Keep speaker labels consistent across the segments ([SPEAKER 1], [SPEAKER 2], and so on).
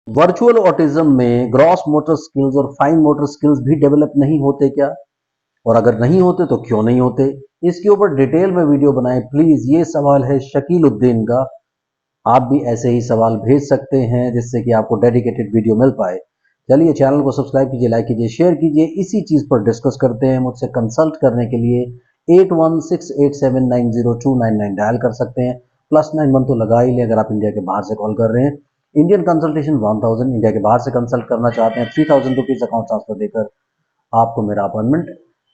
[SPEAKER 1] Virtual autism में gross motor skills और fine motor skills भी डेवलप नहीं होते क्या? और अगर नहीं होते तो क्यों नहीं होते? इसके ऊपर डिटेल में वीडियो बनाएं प्लीज। ये सवाल है शकील उद्दीन का। आप भी ऐसे ही सवाल भेज सकते हैं जिससे कि आपको डेडिकेटेड वीडियो मिल पाए। चलिए चैनल को सब्सक्राइब कीजिए, लाइक कीजिए, शेयर कीजिए। इसी चीज पर डिस्कस करते हैं। मुझसे कंसल्ट करने के लिए 8168790299 डायल कर सकते हैं। +91 तो लगा ही ले अगर आप इंडिया के बाहर से कॉल कर रहे हैं। इंडियन कंसल्टेशन 1000, इंडिया के बाहर से कंसल्ट करना चाहते हैं 3000 रुपीज अकाउंट ट्रांसफर देकर आपको मेरा अपॉइंटमेंट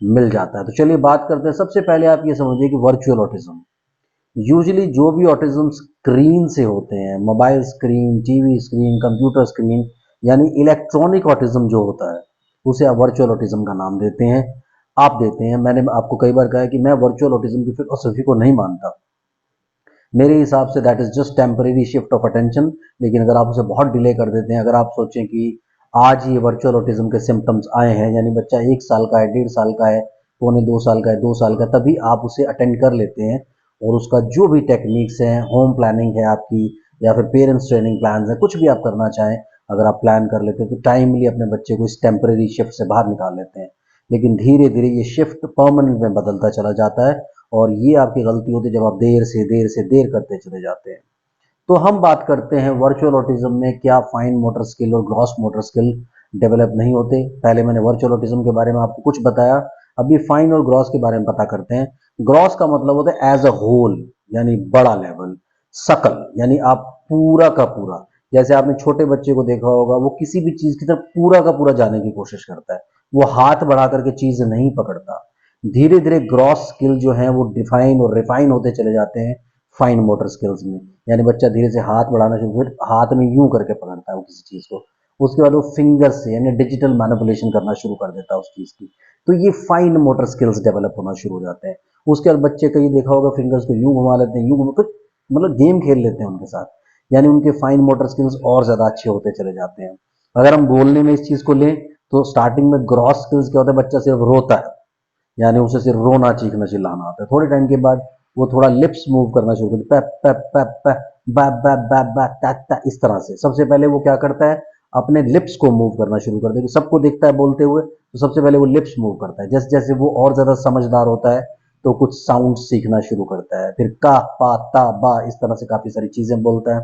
[SPEAKER 1] मिल जाता है। तो चलिए बात करते हैं। सबसे पहले आप ये समझिए कि वर्चुअल ऑटिज्म यूजुअली जो भी ऑटिज्म स्क्रीन से होते हैं, mobile screen, TV screen, computer screen, यानी इलेक्ट्रॉनिक ऑटिज्म जो होता है उसे आप वर्चुअल ऑटिज्म का नाम देते हैं। आप देते हैं। मैंने आपको कई बार कहा है कि मैं वर्चुअल ऑटिज्म की फिलॉसफी को नहीं मानता। मेरे हिसाब say that is just temporary shift of attention. लेकिन अगर आप उसे बहुत डिले कर देते हैं, अगर आप सोचें कि आज ही वर्चुअल ऑटिज्म के सिम्टम्स आए हैं, यानी बच्चा 1 साल का है, 1.5 साल का है, 1.25 साल का है, 2 साल का, तभी आप उसे अटेंड कर लेते हैं और उसका जो भी टेक्निक्स हैं, होम प्लानिंग है आपकी या फिर पेरेंट्स ट्रेनिंग प्लान है, कुछ भी आप करना चाहें, अगर आप प्लान कर लेते हैं तो टाइमली अपने बच्चे को इस टेम्परेरी शिफ्ट से बाहर निकाल लेते हैं। लेकिन धीरे धीरे ये शिफ्ट परमानेंट में बदलता चला जाता है और ये आपकी गलती होती है जब आप देर करते चले जाते हैं। तो हम बात करते हैं वर्चुअल ऑटिज्म में क्या फाइन मोटर स्किल और ग्रॉस मोटर स्किल डेवलप नहीं होते। पहले मैंने वर्चुअल ऑटिज्म के बारे में आपको कुछ बताया, अभी फाइन और ग्रॉस के बारे में पता करते हैं। ग्रॉस का मतलब होता है एज अ होल, यानी बड़ा लेवल। सकल यानी आप पूरा का पूरा, जैसे आपने छोटे बच्चे को देखा होगा, वो किसी भी चीज की तरफ पूरा का पूरा जाने की कोशिश करता है, वो हाथ बढ़ा करके चीज नहीं पकड़ता। धीरे धीरे ग्रॉस स्किल जो है वो डिफाइन और रिफाइन होते चले जाते हैं फाइन मोटर स्किल्स में। यानी बच्चा धीरे से हाथ बढ़ाना शुरू, फिर हाथ में यूं करके पकड़ता है वो किसी चीज को, उसके बाद वो फिंगर से यानी डिजिटल मैनिपुलेशन करना शुरू कर देता है उस चीज की। तो ये फाइन मोटर स्किल्स डेवलप होना शुरू हो जाते हैं। उसके बाद बच्चे कहीं देखा होगा फिंगर्स को यूं घुमा लेते हैं, यूं घुमा, कुछ मतलब गेम खेल लेते हैं उनके साथ, यानी उनके फाइन मोटर स्किल्स और ज्यादा अच्छे होते चले जाते हैं। अगर हम बोलने में इस चीज को लें तो स्टार्टिंग में ग्रॉस स्किल्स क्या होता है, बच्चा सिर्फ रोता है, यानी उसे सिर्फ रोना चीखना चिल्लाना आता है। थोड़े टाइम के बाद वो थोड़ा लिप्स मूव करना शुरू करता है, पे पे पे बा बा बा बा ता ता, इस तरह से। सबसे पहले वो क्या करता है, अपने लिप्स को मूव करना शुरू कर देगा। सबको देखता है बोलते हुए तो सबसे पहले वो लिप्स मूव करता है। जैसे जैसे वो और ज्यादा समझदार होता है तो कुछ साउंड सीखना शुरू करता है, फिर का पा ता बा इस तरह से काफी सारी चीजें बोलता है।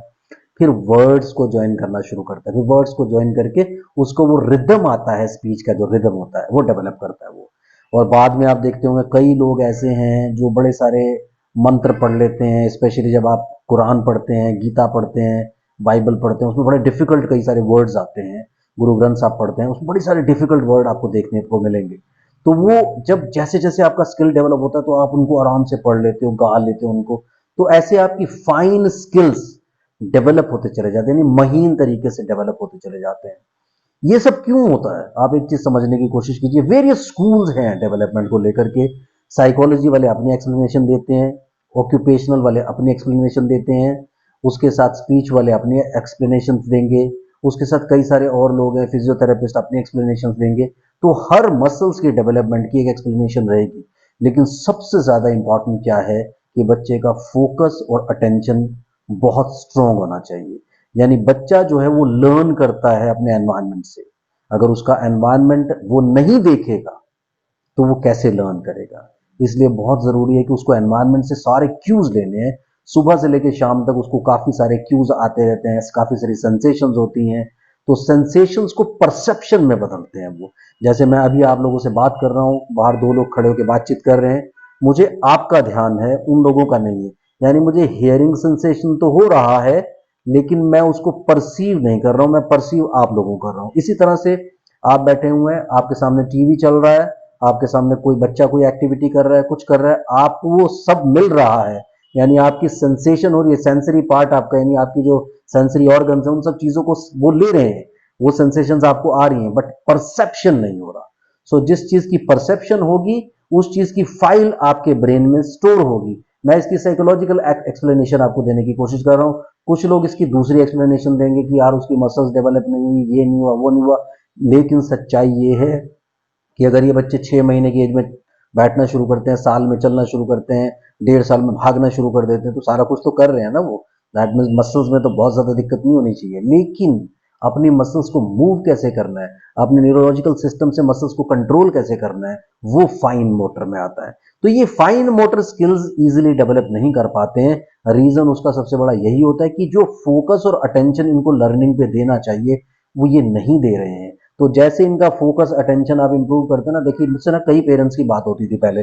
[SPEAKER 1] फिर वर्ड्स को ज्वाइन करना शुरू करता है, फिर वर्ड्स को ज्वाइन करके उसको वो रिदम आता है, स्पीच का जो रिदम होता है वो डेवलप करता है वो। और बाद में आप देखते होंगे कई लोग ऐसे हैं जो बड़े सारे मंत्र पढ़ लेते हैं, स्पेशली जब आप कुरान पढ़ते हैं, गीता पढ़ते हैं, बाइबल पढ़ते हैं, उसमें बड़े डिफिकल्ट कई सारे वर्ड्स आते हैं। गुरु ग्रंथ साहब पढ़ते हैं, उसमें बड़ी सारे डिफिकल्ट वर्ड आपको देखने को मिलेंगे। तो वो जब जैसे जैसे आपका स्किल डेवलप होता है तो आप उनको आराम से पढ़ लेते हो, गा लेते हो उनको। तो ऐसे आपकी फाइन स्किल्स डेवलप होते चले जाते हैं, यानी महीन तरीके से डेवलप होते चले जाते हैं। ये सब क्यों होता है, आप एक चीज समझने की कोशिश कीजिए। वेरियस स्कूल्स हैं डेवलपमेंट को लेकर के। साइकोलॉजी वाले अपनी एक्सप्लेनेशन देते हैं, ऑक्यूपेशनल वाले अपनी एक्सप्लेनेशन देते हैं, उसके साथ स्पीच वाले अपनी एक्सप्लेनेशन देंगे, उसके साथ कई सारे और लोग हैं, फिजियोथेरेपिस्ट अपनी एक्सप्लेनेशन देंगे। तो हर मसल्स के डेवलपमेंट की एक एक्सप्लेनेशन रहेगी। लेकिन सबसे ज्यादा इंपॉर्टेंट क्या है कि बच्चे का फोकस और अटेंशन बहुत स्ट्रांग होना चाहिए। यानी बच्चा जो है वो लर्न करता है अपने एनवायरनमेंट से। अगर उसका एनवायरनमेंट वो नहीं देखेगा तो वो कैसे लर्न करेगा। इसलिए बहुत जरूरी है कि उसको एनवायरनमेंट से सारे क्यूज लेने हैं। सुबह से लेकर शाम तक उसको काफी सारे क्यूज आते रहते हैं, काफी सारी सेंसेशंस होती हैं। तो सेंसेशंस को परसेप्शन में बदलते हैं वो। जैसे मैं अभी आप लोगों से बात कर रहा हूं, बाहर दो लोग खड़े होकर बातचीत कर रहे हैं, मुझे आपका ध्यान है, उन लोगों का नहीं है। यानी मुझे हियरिंग सेंसेशन तो हो रहा है लेकिन मैं उसको परसीव नहीं कर रहा हूं, मैं परसीव आप लोगों को कर रहा हूं। इसी तरह से आप बैठे हुए हैं, आपके सामने टीवी चल रहा है, आपके सामने कोई बच्चा कोई एक्टिविटी कर रहा है, कुछ कर रहा है, आपको वो सब मिल रहा है। यानी आपकी सेंसेशन हो रही है, सेंसरी पार्ट आपका, यानी आपकी जो सेंसरी ऑर्गन्स है उन सब चीजों को वो ले रहे हैं, वो सेंसेशंस आपको आ रही हैं, बट परसेप्शन नहीं हो रहा। सो जिस चीज की परसेप्शन होगी उस चीज की फाइल आपके ब्रेन में स्टोर होगी। मैं इसकी साइकोलॉजिकल एक्सप्लेनेशन आपको देने की कोशिश कर रहा हूं। कुछ लोग इसकी दूसरी एक्सप्लेनेशन देंगे कि यार उसकी मसल्स डेवलप नहीं हुई, ये नहीं हुआ, वो नहीं हुआ। लेकिन सच्चाई ये है कि अगर ये बच्चे 6 महीने की एज में बैठना शुरू करते हैं, साल में चलना शुरू करते हैं, 1.5 साल में भागना शुरू कर देते हैं, तो सारा कुछ तो कर रहे हैं ना वो। दैट मीन्स मसल्स में तो बहुत ज्यादा दिक्कत नहीं होनी चाहिए। लेकिन अपनी मसल्स को मूव कैसे करना है, अपने न्यूरोलॉजिकल सिस्टम से मसल्स को कंट्रोल कैसे करना है, वो फाइन मोटर में आता है। तो ये fine motor skills easily develop नहीं कर पाते हैं। रीजन उसका सबसे बड़ा यही होता है कि जो फोकस और अटेंशन इनको लर्निंग पे देना चाहिए वो ये नहीं दे रहे हैं। तो जैसे इनका फोकस अटेंशन आप इंप्रूव करते हैं ना, देखिए मुझसे ना कई पेरेंट्स की बात होती थी पहले।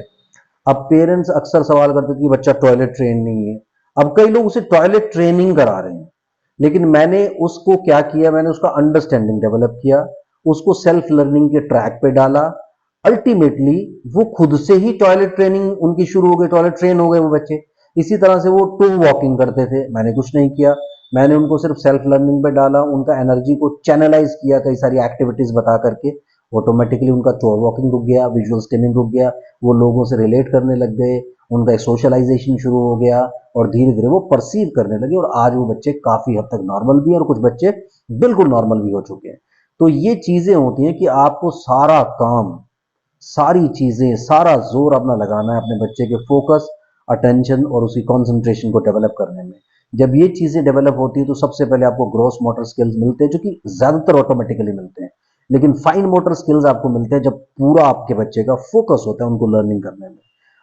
[SPEAKER 1] अब पेरेंट्स अक्सर सवाल करते थे कि बच्चा टॉयलेट ट्रेन नहीं है। अब कई लोग उसे टॉयलेट ट्रेनिंग करा रहे हैं, लेकिन मैंने उसको क्या किया, मैंने उसका अंडरस्टैंडिंग डेवलप किया, उसको सेल्फ लर्निंग के ट्रैक पे डाला। अल्टीमेटली वो खुद से ही टॉयलेट ट्रेनिंग उनकी शुरू हो गई, टॉयलेट ट्रेन हो गए वो बच्चे। इसी तरह से वो टू वॉकिंग करते थे, मैंने कुछ नहीं किया, मैंने उनको सिर्फ सेल्फ लर्निंग पे डाला, उनका एनर्जी को चैनलाइज किया कई सारी एक्टिविटीज बता करके। ऑटोमेटिकली उनका टू वॉकिंग रुक गया, विजुअल स्टिमिंग रुक गया, वो लोगों से रिलेट करने लग गए, उनका एक सोशलाइजेशन शुरू हो गया और धीरे धीरे वो परसीव करने लगे। और आज वो बच्चे काफी हद तक नॉर्मल भी हैं और कुछ बच्चे बिल्कुल नॉर्मल भी हो चुके हैं। तो ये चीजें होती हैं कि आपको सारा काम, सारी चीजें, सारा जोर अपना लगाना है अपने बच्चे के फोकस, अटेंशन और उसकी कंसंट्रेशन को डेवलप करने में। जब ये चीजें डेवलप होती है तो सबसे पहले आपको ग्रॉस मोटर स्किल्स मिलते हैं, जो कि ज्यादातर ऑटोमेटिकली मिलते हैं। लेकिन फाइन मोटर स्किल्स आपको मिलते हैं जब पूरा आपके बच्चे का फोकस होता है उनको लर्निंग करने में।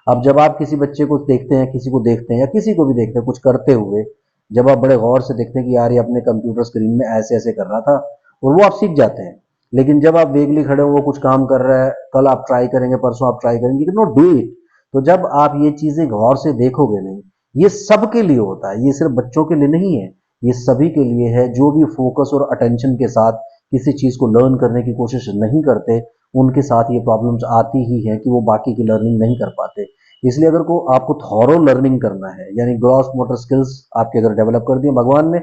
[SPEAKER 1] अब जब आप किसी बच्चे को देखते हैं, किसी को देखते हैं या किसी को भी देखते हैं कुछ करते हुए, जब आप बड़े गौर से देखते हैं कि यार ये अपने कंप्यूटर स्क्रीन में ऐसे ऐसे कर रहा था, और वो आप सीख जाते हैं। लेकिन जब आप वेगली खड़े हो, वो कुछ काम कर रहा है, कल आप ट्राई करेंगे, परसों आप ट्राई करेंगे, you can not do it. तो जब आप ये चीजें गौर से देखोगे नहीं, ये सबके लिए होता है, ये सिर्फ बच्चों के लिए नहीं है, ये सभी के लिए है। जो भी फोकस और अटेंशन के साथ किसी चीज को लर्न करने की कोशिश नहीं करते, उनके साथ ये प्रॉब्लम्स आती ही है कि वो बाकी की लर्निंग नहीं कर पाते। इसलिए अगर को आपको थॉरो लर्निंग करना है, यानी ग्रॉस मोटर स्किल्स आपके अगर डेवलप कर दिए भगवान ने,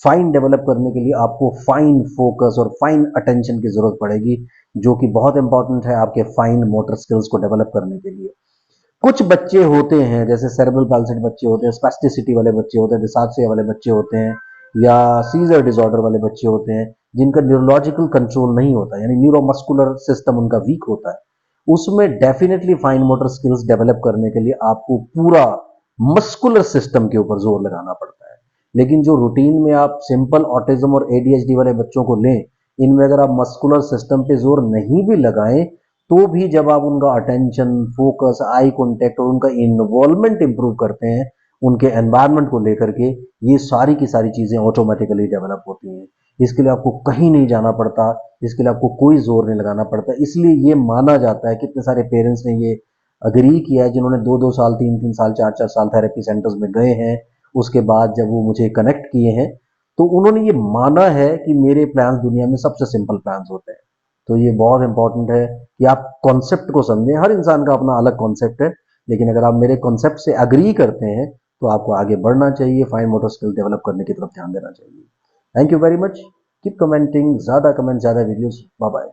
[SPEAKER 1] फाइन डेवलप करने के लिए आपको फाइन फोकस और फाइन अटेंशन की जरूरत पड़ेगी, जो कि बहुत इंपॉर्टेंट है आपके फाइन मोटर स्किल्स को डेवलप करने के लिए। कुछ बच्चे होते हैं जैसे सेरेब्रल पाल्सी बच्चे होते हैं, स्पेस्टिसिटी वाले बच्चे होते हैं, डिसाक्सिया वाले बच्चे होते हैं, या सीजर डिसऑर्डर वाले बच्चे होते हैं, जिनका न्यूरोलॉजिकल कंट्रोल नहीं होता, यानी न्यूरोमस्कुलर सिस्टम उनका वीक होता है। उसमें definitely fine motor skills develop करने के लिए आपको पूरा मस्कुलर सिस्टम के ऊपर जोर लगाना पड़ता है। लेकिन जो रूटीन में आप सिंपल ऑटिज्म और एडीएचडी वाले बच्चों को लें, इनमें अगर आप मस्कुलर सिस्टम पे जोर नहीं भी लगाएं, तो भी जब आप उनका अटेंशन, फोकस, आई कांटेक्ट और उनका इन्वॉल्वमेंट इंप्रूव करते हैं उनके एनवायरनमेंट को लेकर के, ये सारी की सारी चीजें ऑटोमेटिकली डेवलप होती हैं। इसके लिए आपको कहीं नहीं जाना पड़ता, इसके लिए आपको कोई जोर नहीं लगाना पड़ता। इसलिए ये माना जाता है, कितने सारे पेरेंट्स ने ये अग्री किया है, जिन्होंने 2-2 साल, 3-3 साल, 4-4 साल थेरेपी सेंटर्स में गए हैं, उसके बाद जब वो मुझे कनेक्ट किए हैं, तो उन्होंने ये माना है कि मेरे प्लान्स दुनिया में सबसे सिंपल प्लान्स होते हैं। तो ये बहुत इंपॉर्टेंट है कि आप कॉन्सेप्ट को समझें। हर इंसान का अपना अलग कॉन्सेप्ट है, लेकिन अगर आप मेरे कॉन्सेप्ट से अग्री करते हैं तो आपको आगे बढ़ना चाहिए, फाइन मोटर स्किल डेवलप करने की तरफ ध्यान देना चाहिए। Thank you very much, keep commenting, ज्यादा कमेंट, ज्यादा वीडियोस, बाय बाय।